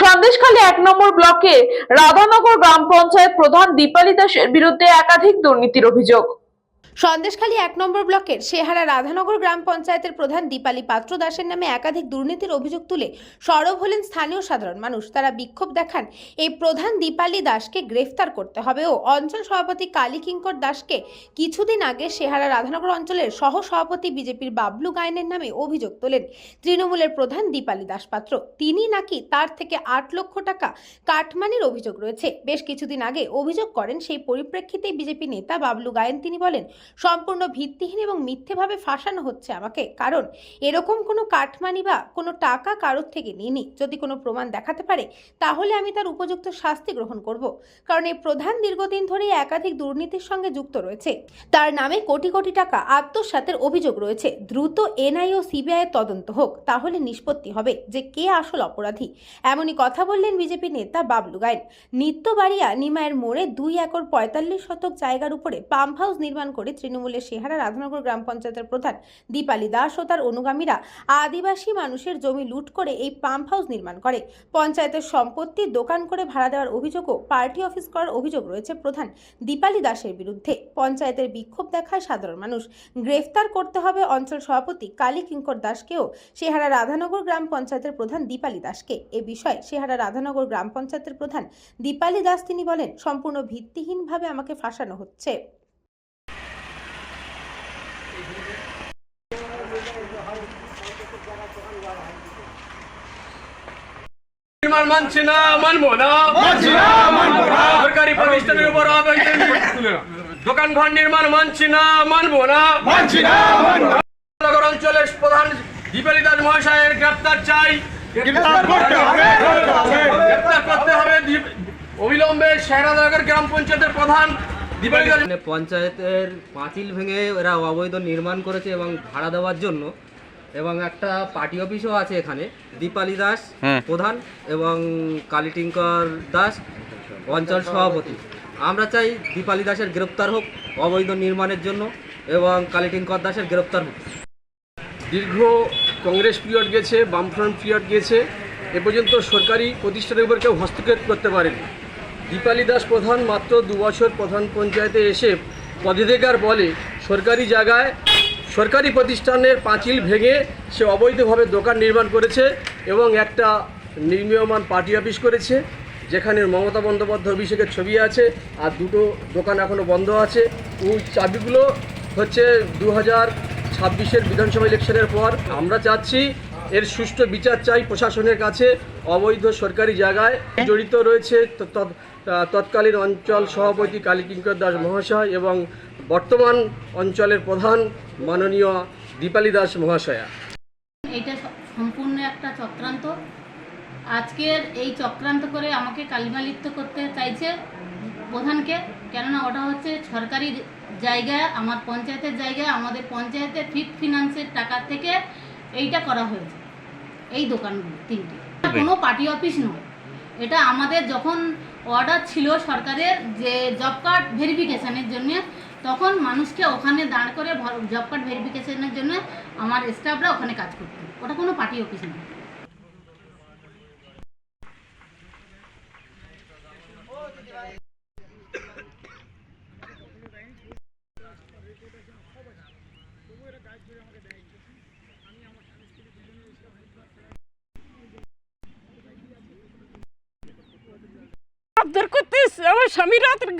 সন্দেশখালী ১ নম্বর ব্লকে রাধানগর গ্রাম পঞ্চায়েত প্রধান দীপালি দাসের বিরুদ্ধে একাধিক দুর্নীতির অভিযোগ। সন্দেশখালী ১ নম্বর ব্লকের শেহারা রাধানগর গ্রাম পঞ্চায়েতের প্রধান দীপালি পাত্র দাসের নামে একাধিক দুর্নীতির অভিযোগ তুলে সরব হলেন স্থানীয় সাধারণ মানুষ। তারা বিক্ষোভ দেখান এই প্রধান দীপালি দাসকে গ্রেফতার করতে হবে ও অঞ্চল সভাপতি কালী কিঙ্কর দাসকে কিছুদিন আগে শেহারা রাধানগর অঞ্চলের সহ সভাপতি বিজেপির বাবলু গায়েনের নামে অভিযোগ তোলেন তৃণমূলের প্রধান দীপালি দাস পাত্র। তিনি নাকি তার থেকে ৮ লক্ষ টাকা কাটমানির অভিযোগ রয়েছে। বেশ কিছুদিন আগে অভিযোগ করেন, সেই পরিপ্রেক্ষিতে বিজেপি নেতা বাবলু গায়েন তিনি বলেন, সম্পূর্ণ ভিত্তিহীন এবং মিথ্যেভাবে ফাঁসানো হচ্ছে আমাকে, কারণ এরকম কোনো কাটমানি বা কোনো টাকা কারোর থেকে নিইনি। যদি কোনো প্রমাণ দেখাতে পারে তাহলে আমি তার উপযুক্ত শাস্তি গ্রহণ করব, কারণ এই প্রধান দীর্ঘদিন ধরেই একাধিক দুর্নীতির সঙ্গে যুক্ত রয়েছে। তার নামে কোটি কোটি টাকা আত্মসাতের অভিযোগ রয়েছে। দ্রুত এনআই ও সিবিআই তদন্ত হোক, তাহলে নিষ্পত্তি হবে যে কে আসল অপরাধী। এমনই কথা বললেন বিজেপি নেতা বাবলু গায়েন। নিত্যবাড়িয়া নিমায়ের মোড়ে 2 একর 45 শতক জায়গার উপরে পাম্প হাউস নির্মাণ করে তৃণমূলের শেহারা রাধানগর গ্রাম পঞ্চায়েতের প্রধান দীপালি দাস ও তার অনুগামীরা আদিবাসী মানুষের জমি লুট করে এই পাম্প হাউস নির্মাণ করে পঞ্চায়েতের সম্পত্তি দোকান করে ভাড়া দেওয়ার অভিযোগও পার্টি অফিস করার অভিযোগ রয়েছে প্রধান দীপালি দাসের বিরুদ্ধে। পঞ্চায়েতের বিক্ষোভ দেখায় সাধারণ মানুষ। গ্রেফতার করতে হবে অঞ্চল সভাপতি কালী কিঙ্কর দাসকেও শেহারা রাধানগর গ্রাম পঞ্চায়েতের প্রধান দীপালি দাসকে। এ বিষয়ে শেহারা রাধানগর গ্রাম পঞ্চায়েতের প্রধান দীপালি দাস তিনি বলেন, সম্পূর্ণ ভিত্তিহীনভাবে আমাকে ফাঁসানো হচ্ছে। মানছি না, মানবো না, সরকারি প্রতিষ্ঠানের উপর দোকান ঘর নির্মাণ মানছি না, মানবো না। নগর অঞ্চলের প্রধান দীপালি দাস মহাশয়ের গ্রেপ্তার চাই, গ্রেপ্তার করতে হবে অবিলম্বে। শেহারানগর গ্রাম পঞ্চায়েতের প্রধান দীপালি দাস পঞ্চায়েতের পাঁচিল ভেঙে এরা অবৈধ নির্মাণ করেছে এবং ভাড়া দেওয়ার জন্য, এবং একটা পার্টি অফিসও আছে এখানে। দীপালি দাস প্রধান এবং কালীটিঙ্কর দাস অঞ্চল সভাপতি। আমরা চাই দীপালি দাসের গ্রেপ্তার হোক অবৈধ নির্মাণের জন্য এবং কালীটিঙ্কর দাসের গ্রেপ্তার হোক। দীর্ঘ কংগ্রেস পিরিয়ড গেছে, বামফ্রন্ট পিরিয়ড গেছে, এ পর্যন্ত সরকারি প্রতিষ্ঠানের উপর কেউ হস্তক্ষেপ করতে পারেনি। দীপালি দাস প্রধান মাত্র 2 বছর প্রধান পঞ্চায়েতে এসে পদাধিকার বলে সরকারি জায়গায় সরকারি প্রতিষ্ঠানের পাঁচিল ভেঙে সে অবৈধভাবে দোকান নির্মাণ করেছে এবং একটা নির্মীয়মান পার্টি অফিস করেছে, যেখানে মমতা বন্দ্যোপাধ্যায় অভিষেকের ছবি আছে, আর 2টো দোকান এখনও বন্ধ আছে। ওই চাবিগুলো হচ্ছে 2026-এর বিধানসভা ইলেকশনের পর। আমরা চাচ্ছি এর সুষ্ঠু বিচার চাই প্রশাসনের কাছে। অবৈধ সরকারি জায়গায় জড়িত রয়েছে তৎকালীন অঞ্চল সভাপতি কালী কিঙ্কর দাস মহাশয় এবং বর্তমান অঞ্চলের প্রধান মাননীয় দীপালি দাস মহাশয়া। এইটা সম্পূর্ণ একটা চক্রান্ত। আজকের এই চক্রান্ত করে আমাকে কালিমালিপ্ত করতে চাইছে প্রধানকে, কেননা ওটা হচ্ছে সরকারি জায়গায়, আমার পঞ্চায়েতের জায়গায়, আমাদের পঞ্চায়েতের ফিফথ ফিনান্সের টাকা থেকে এইটা করা হয়েছে। এই দোকানগুলো 3টি কোনো পার্টি অফিস নয়। এটা আমাদের যখন অর্ডার ছিল সরকারের যে জব কার্ড ভেরিফিকেশানের জন্য, তখন মানুষকে ওখানে দাঁড় করে জব কার্ড ভেরিফিকেশনের জন্য আমার স্টাফরা ওখানে কাজ করতো। ওটা কোনো পার্টি অফিস নয়। আবদার করতে আমার স্বামী রাতের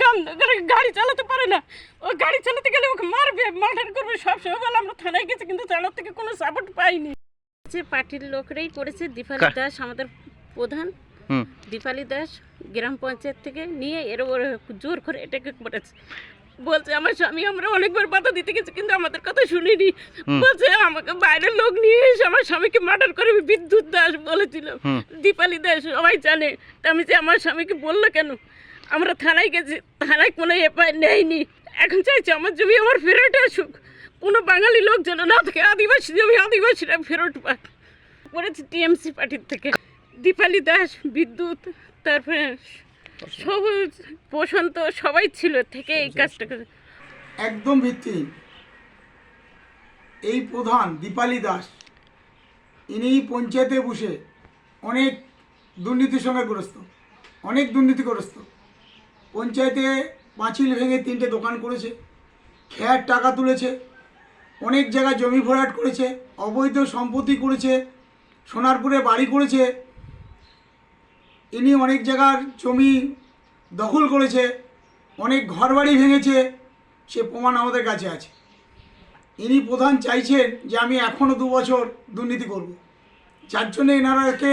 গাড়ি চালাতে পারে না, ও গাড়ি চালাতে গেলে ওকে মারবে, মার্ডার করবে। সবসময় বলে আমরা থানায় গেছি, কিন্তু থানার থেকে কোনো সাপোর্ট পাইনি। পার্টির লোকরাই করেছে। দীপালি দাস আমাদের প্রধান, দীপালি দাস গ্রাম পঞ্চায়েত থেকে নিয়ে এর ওপরে জোর করে এটাকে করেছে। বলছে আমার স্বামী, আমরা অনেকবার বাধা দিতে গেছি কিন্তু আমাদের কথা শুনিনি। বলছে আমাকে বাইরের লোক নিয়ে এসে আমার স্বামীকে মার্ডার করবে। বিদ্যুৎ দাস বলেছিল, দীপালি দাস সবাই জানে। তা আমি যে আমার স্বামীকে বললো কেন? আমরা থানায় গেছি, থানায় কোনো এফআইআর নেয়নি। এখন চাইছি আমার জমি আমার ফেরত আসুক, কোনো বাঙালি লোক যেন না থাকে, আদিবাসী জমি আদিবাসীরা ফেরত পাক। করেছি টিএমসি পার্টির থেকে দীপালি দাস, বিদ্যুৎ, তারপরে সবুজ, বসন্ত সবাই ছিল থেকে এই কাজটা করে। একদম ভিত্তিহীন। এই প্রধান দীপালি দাস ইনি পঞ্চায়েতে বসে অনেক দুর্নীতির সঙ্গে গ্রস্ত, অনেক দুর্নীতিগ্রস্ত। পঞ্চায়েতে পাঁচিল ভেঙে 3টে দোকান করেছে, খেয়ার টাকা তুলেছে, অনেক জায়গায় জমি ভরাট করেছে, অবৈধ সম্পত্তি করেছে, সোনারপুরে বাড়ি করেছে, ইনি অনেক জায়গার জমি দখল করেছে, অনেক ঘরবাড়ি ভেঙেছে, সে প্রমাণ আমাদের কাছে আছে। ইনি প্রধান চাইছেন যে আমি এখনও 2 বছর দুর্নীতি করব, যার জন্য এনারাকে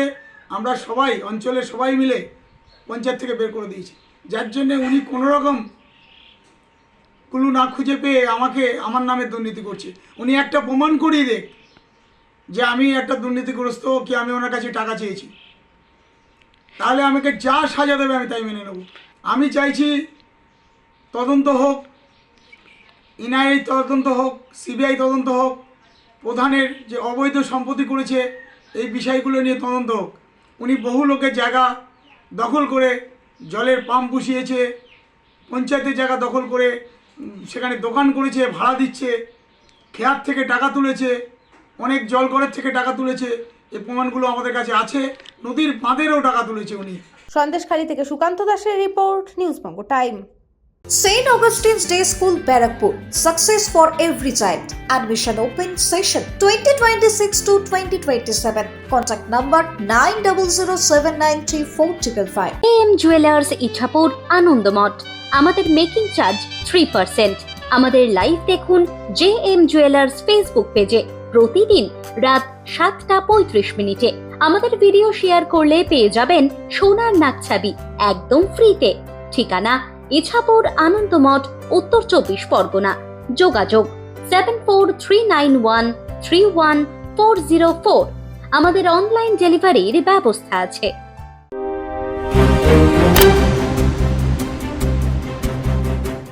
আমরা সবাই অঞ্চলের সবাই মিলে পঞ্চায়েত থেকে বের করে দিয়েছি, যার জন্যে উনি কোনোরকম কুলু না খুঁজে পেয়ে আমাকে আমার নামে দুর্নীতি করছে। উনি একটা প্রমাণ করিয়ে দেখ যে আমি একটা দুর্নীতিগ্রস্ত, কি আমি ওনার কাছে টাকা চেয়েছি, তাহলে আমাকে যা সাজা দেবে আমি তাই মেনে নেব। আমি চাইছি তদন্ত হোক, এনআইএ তদন্ত হোক, সিবিআই তদন্ত হোক, প্রধানের যে অবৈধ সম্পত্তি করেছে এই বিষয়গুলো নিয়ে তদন্ত হোক। উনি বহু লোকের জায়গা দখল করে জলের পাম্প বসিয়েছে, পঞ্চায়েতের জায়গা দখল করে সেখানে দোকান করেছে, ভাড়া দিচ্ছে, খেয়ার থেকে টাকা তুলেছে, অনেক জলঘরের থেকে টাকা তুলেছে, এই প্রমাণগুলো আমাদের কাছে আছে। নদীর বাঁধেরও টাকা তুলেছে উনি। সন্দেশখালী থেকে সুকান্ত দাসের রিপোর্ট, News Bangla time. St. Augustine's Day School, Barakpur. Success for every child. Admission open session 2026 to 2027. Contact number 9007934555. AM Jewelers Ichhapur Anandamath. আমাদের মেকিং চার্জ 3%। আমাদের লাইভ দেখুন JM Jewelers ফেসবুক পেজে প্রতিদিন রাত 7:35 আমাদের ভিডিও শেয়ার করলে পেয়ে যাবেন সোনার নাকছাবি একদম ফ্রিতে। ঠিকানা ইছাপুর আনন্দমঠ, উত্তর 24 পরগনা। যোগাযোগ 7439131404। আমাদের অনলাইন ডেলিভারির ব্যবস্থা আছে।